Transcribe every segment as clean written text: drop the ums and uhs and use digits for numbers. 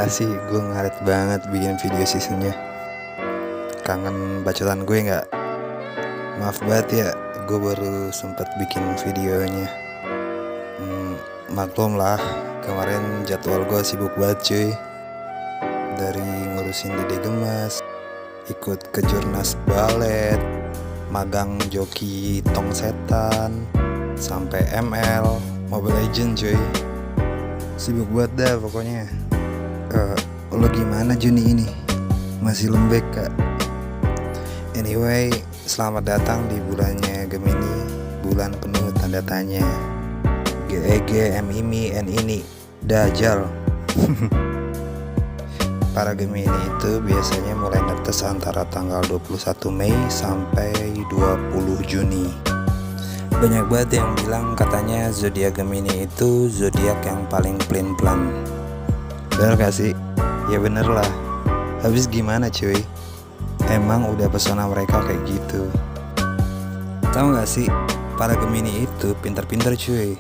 Gila sih, gue ngaret banget bikin video seasonnya. Kangen bacotan gue nggak? Maaf banget ya, gue baru sempet bikin videonya. Maklum lah, kemarin jadwal gue sibuk banget cuy. Dari ngurusin Dede Gemas, ikut ke Jurnas Balet, magang joki Tong Setan, sampai ML, Mobile Legend cuy. Sibuk banget dah pokoknya. Lo gimana Juni ini? Masih lembek kak? Anyway, selamat datang di bulannya Gemini, bulan penuh tanda tanya. GEG, MIMI, ini Dajjal. Para Gemini itu biasanya mulai netes antara tanggal 21 Mei sampai 20 Juni. Banyak banget yang bilang katanya zodiak Gemini itu zodiak yang paling pelin-pelan. Bener gak sih? Ya bener lah. Habis gimana cuy? Emang udah pesona mereka kayak gitu. Tahu gak sih, para Gemini itu pinter-pinter cuy.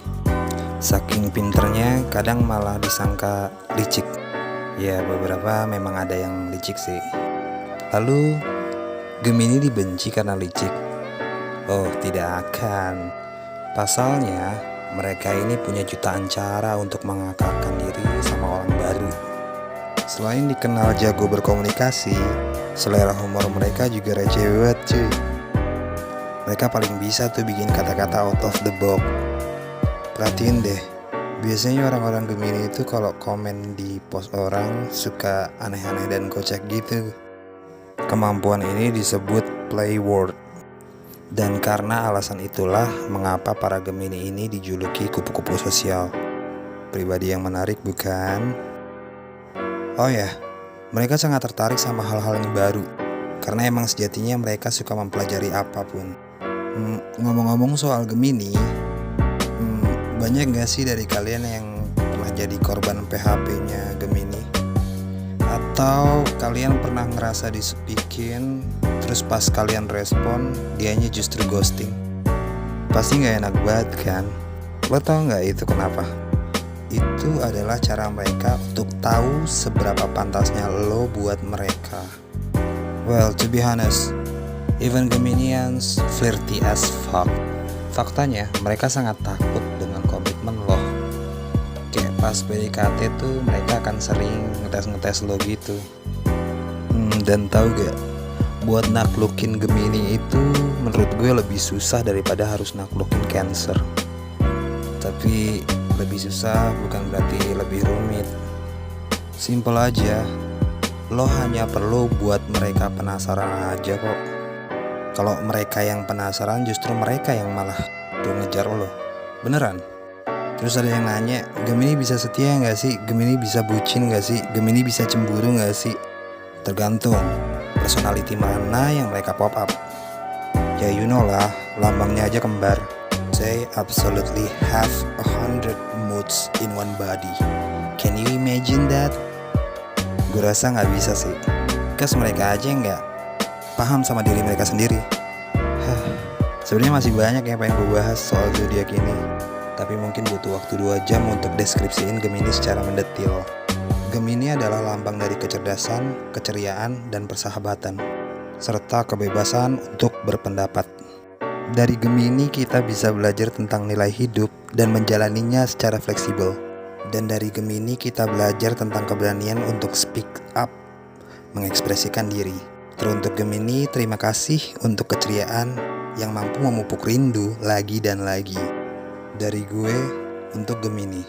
Saking pinternya kadang malah disangka licik. Ya beberapa memang ada yang licik sih. Lalu Gemini dibenci karena licik? Oh tidak akan. Pasalnya mereka ini punya jutaan cara untuk mengakalkan diri sama orang baru. Selain dikenal jago berkomunikasi, selera humor mereka juga receh banget cuy. Mereka paling bisa tuh bikin kata-kata out of the box. Perhatiin deh, biasanya orang-orang Gemini itu kalau komen di post orang suka aneh-aneh dan kocak gitu. Kemampuan ini disebut play word. Dan karena alasan itulah mengapa para Gemini ini dijuluki kupu-kupu sosial. Pribadi yang menarik bukan? Oh ya, mereka sangat tertarik sama hal-hal yang baru. Karena emang sejatinya mereka suka mempelajari apapun. Ngomong-ngomong soal Gemini, banyak gak sih dari kalian yang pernah jadi korban PHP-nya Gemini? Atau kalian pernah ngerasa disepikin, terus pas kalian respon, dianya justru ghosting? Pasti gak enak banget kan? Lo tau gak itu kenapa? Itu adalah cara mereka untuk tahu seberapa pantasnya lo buat mereka. Well, to be honest, even Geminians flirty as fuck. Faktanya, mereka sangat takut dengan komitmen lo. Kayak pas PDKT tuh mereka akan sering ngetes-ngetes lo gitu. Dan tahu gak, buat naklukin Gemini itu menurut gue lebih susah daripada harus naklukin Cancer. Tapi lebih susah bukan berarti lebih rumit. Simple aja, lo hanya perlu buat mereka penasaran aja kok. Kalau mereka yang penasaran, justru mereka yang malah tuh ngejar lo. Beneran. Terus ada yang nanya, Gemini bisa setia gak sih? Gemini bisa bucin gak sih? Gemini bisa cemburu gak sih? Tergantung personality mana yang mereka pop up. Ya you know lah, lambangnya aja kembar. They absolutely have 100 moods in one body. Can you imagine that? Gue rasa gak bisa sih, kes mereka aja gak paham sama diri mereka sendiri. Sebenarnya masih banyak yang pengen gue bahas soal zodiak ini, tapi mungkin butuh waktu 2 jam untuk deskripsiin Gemini secara mendetil. Gemini adalah lambang dari kecerdasan, keceriaan, dan persahabatan, serta kebebasan untuk berpendapat. Dari Gemini kita bisa belajar tentang nilai hidup dan menjalaninya secara fleksibel. Dan dari Gemini kita belajar tentang keberanian untuk speak up, mengekspresikan diri. Teruntuk Gemini, terima kasih untuk keceriaan yang mampu memupuk rindu lagi dan lagi. Dari gue untuk Gemini.